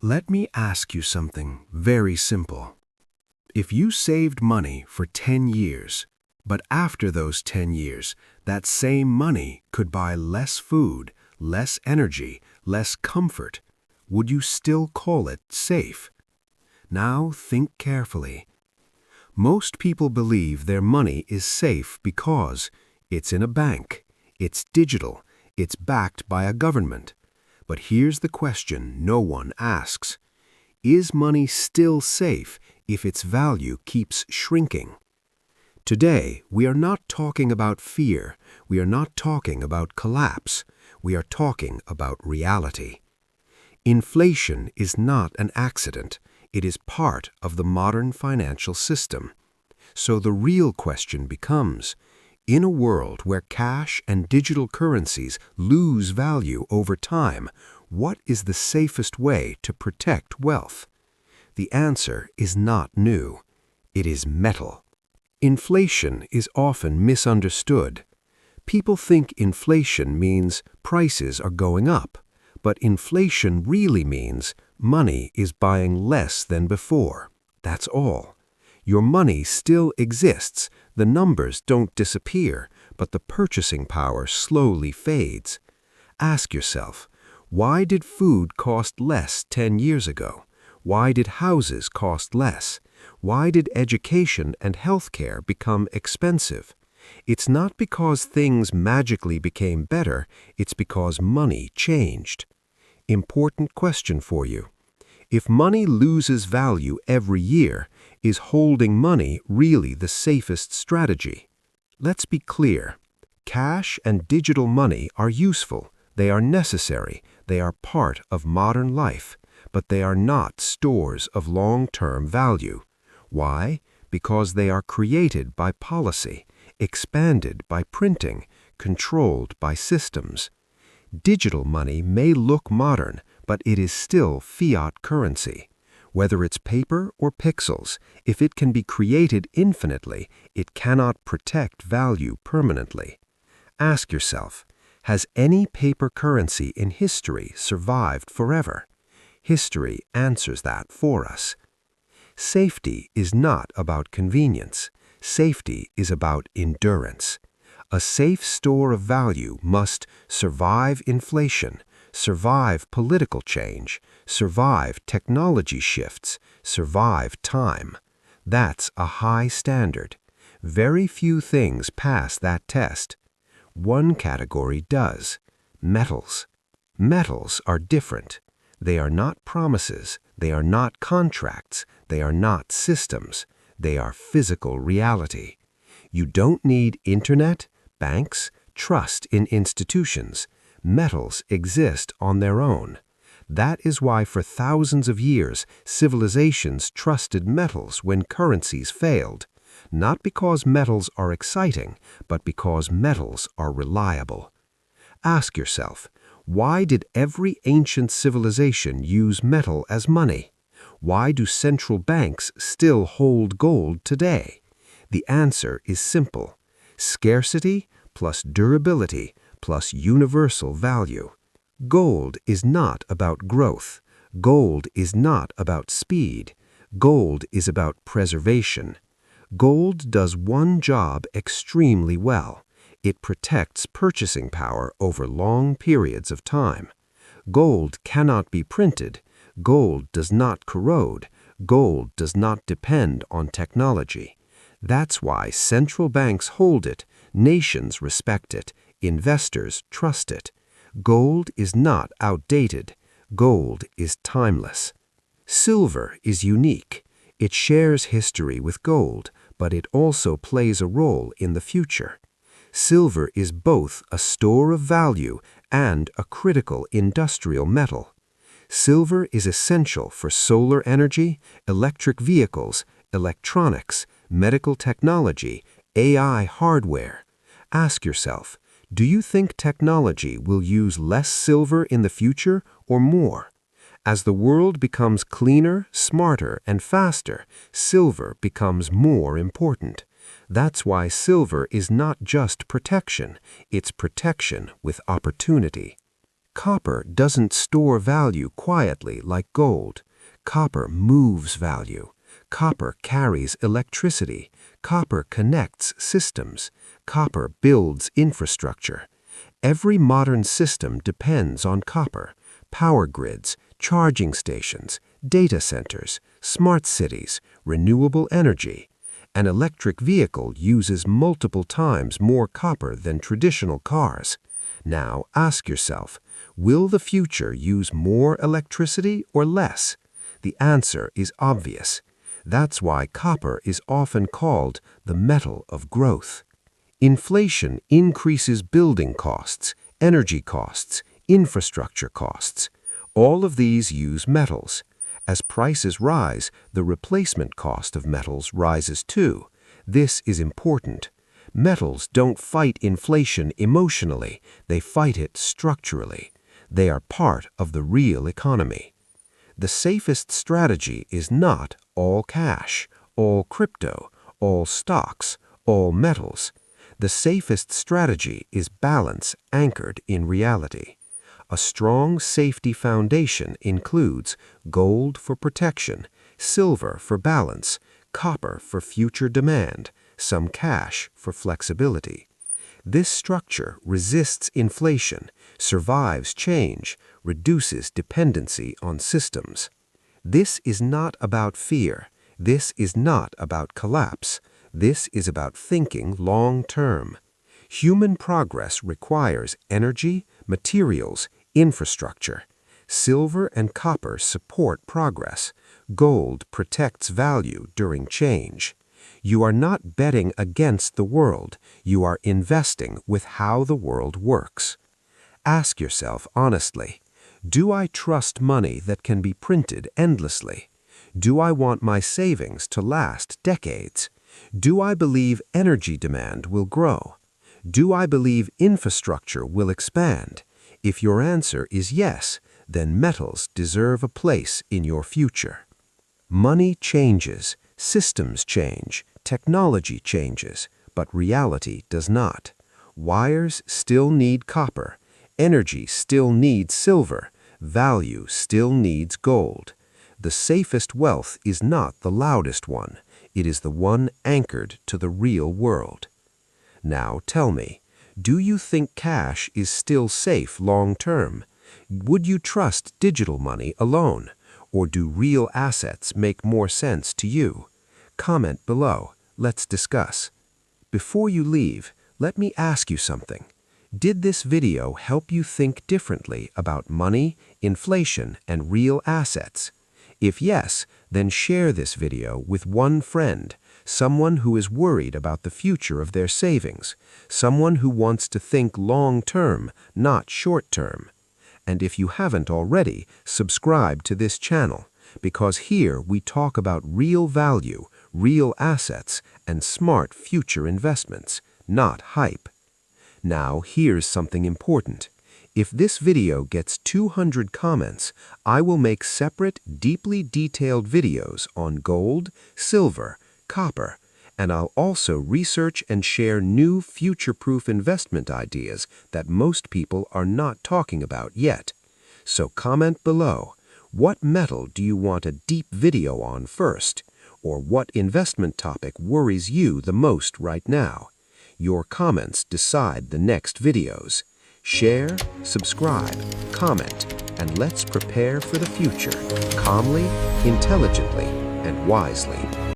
Let me ask you something very simple. If you saved money for 10 years, but after those 10 years, that same money could buy less food, less energy, less comfort, would you still call it safe? Now think carefully. Most people believe their money is safe because it's in a bank, it's digital, it's backed by a government. But here's the question no one asks. Is money still safe if its value keeps shrinking? Today, we are not talking about fear. We are not talking about collapse. We are talking about reality. Inflation is not an accident. It is part of the modern financial system. So the real question becomes, in a world where cash and digital currencies lose value over time, what is the safest way to protect wealth? The answer is not new. It is metal. Inflation is often misunderstood. People think inflation means prices are going up, but inflation really means money is buying less than before. That's all. Your money still exists, the numbers don't disappear, but the purchasing power slowly fades. Ask yourself, why did food cost less 10 years ago? Why did houses cost less? Why did education and healthcare become expensive? It's not because things magically became better, it's because money changed. Important question for you. If money loses value every year, is holding money really the safest strategy? Let's be clear. Cash and digital money are useful, they are necessary, they are part of modern life, but they are not stores of long-term value. Why? Because they are created by policy, expanded by printing, controlled by systems. Digital money may look modern, but it is still fiat currency. Whether it's paper or pixels, if it can be created infinitely, it cannot protect value permanently. Ask yourself, has any paper currency in history survived forever? History answers that for us. Safety is not about convenience. Safety is about endurance. A safe store of value must survive inflation, survive political change, survive technology shifts, survive time. That's a high standard. Very few things pass that test. One category does: metals. Metals are different. They are not promises, they are not contracts, they are not systems, they are physical reality. You don't need internet, banks, trust in institutions. Metals exist on their own. That is why for thousands of years civilizations trusted metals when currencies failed, not because metals are exciting, but because metals are reliable. Ask yourself, why did every ancient civilization use metal as money? Why do central banks still hold gold today? The answer is simple: scarcity plus durability plus universal value. Gold is not about growth. Gold is not about speed. Gold is about preservation. Gold does one job extremely well. It protects purchasing power over long periods of time. Gold cannot be printed. Gold does not corrode. Gold does not depend on technology. That's why central banks hold it, nations respect it, investors trust it. Gold is not outdated. Gold is timeless. Silver is unique. It shares history with gold, but it also plays a role in the future. Silver is both a store of value and a critical industrial metal. Silver is essential for solar energy, electric vehicles, electronics, medical technology, AI hardware. Ask yourself, do you think technology will use less silver in the future or more? As the world becomes cleaner, smarter, and faster, silver becomes more important. That's why silver is not just protection, it's protection with opportunity. Copper doesn't store value quietly like gold. Copper moves value. Copper carries electricity. Copper connects systems. Copper builds infrastructure. Every modern system depends on copper. Power grids, charging stations, data centers, smart cities, renewable energy. An electric vehicle uses multiple times more copper than traditional cars. Now ask yourself, will the future use more electricity or less? The answer is obvious. That's why copper is often called the metal of growth. Inflation increases building costs, energy costs, infrastructure costs. All of these use metals. As prices rise, the replacement cost of metals rises too. This is important. Metals don't fight inflation emotionally, they fight it structurally. They are part of the real economy. The safest strategy is not all cash, all crypto, all stocks, all metals. The safest strategy is balance anchored in reality. A strong safety foundation includes gold for protection, silver for balance, copper for future demand, some cash for flexibility. This structure resists inflation, survives change, reduces dependency on systems. This is not about fear. This is not about collapse. This is about thinking long-term. Human progress requires energy, materials, infrastructure. Silver and copper support progress. Gold protects value during change. You are not betting against the world. You are investing with how the world works. Ask yourself honestly, do I trust money that can be printed endlessly? Do I want my savings to last decades? Do I believe energy demand will grow? Do I believe infrastructure will expand? If your answer is yes, then metals deserve a place in your future. Money changes, systems change, technology changes, but reality does not. Wires still need copper, energy still needs silver, value still needs gold. The safest wealth is not the loudest one, it is the one anchored to the real world. Now tell me, do you think cash is still safe long-term? Would you trust digital money alone? Or do real assets make more sense to you? Comment below. Let's discuss. Before you leave, let me ask you something. Did this video help you think differently about money, inflation, and real assets? If yes, then share this video with one friend, someone who is worried about the future of their savings, someone who wants to think long-term, not short-term. And if you haven't already, subscribe to this channel, because here we talk about real value, real assets, and smart future investments, not hype. Now here's something important. If this video gets 200 comments, I will make separate, deeply detailed videos on gold, silver, copper, and I'll also research and share new future-proof investment ideas that most people are not talking about yet. So comment below, what metal do you want a deep video on first? Or what investment topic worries you the most right now? Your comments decide the next videos. Share, subscribe, comment, and let's prepare for the future, calmly, intelligently, and wisely.